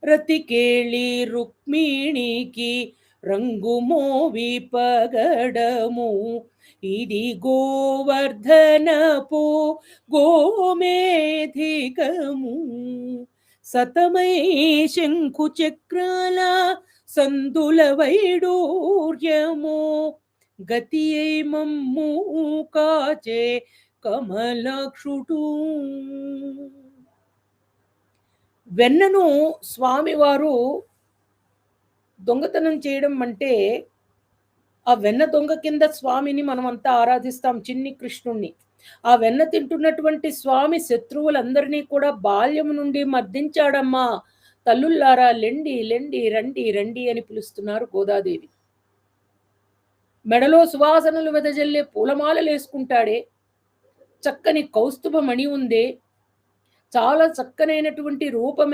రతికేళి రుక్మిణికి రంగుమోవి పగడము. ఇది గోవర్ధనపు గోమేధికము. సతమై శంకు చక్రాల సందుల వైడూర్యము. గతి అయి మమ్ము కాచే కమలాక్షుడు. వెన్నను స్వామివారు దొంగతనం చేయడం అంటే, ఆ వెన్న దొంగ కింద స్వామిని మనమంతా ఆరాధిస్తాం, చిన్ని కృష్ణుణ్ణి. ఆ వెన్న తింటున్నటువంటి స్వామి శత్రువులందరినీ కూడా బాల్యము నుండి మర్దించాడమ్మా. తల్లుల్లారా లెండి లెండి రండి రండి అని పిలుస్తున్నారు గోదాదేవి. మెడలో సువాసనలు వెదజల్లే పూలమాలలేసుకుంటాడే, చక్కని కౌస్తుభ మణి ఉందే, చాలా చక్కనైనటువంటి రూపమే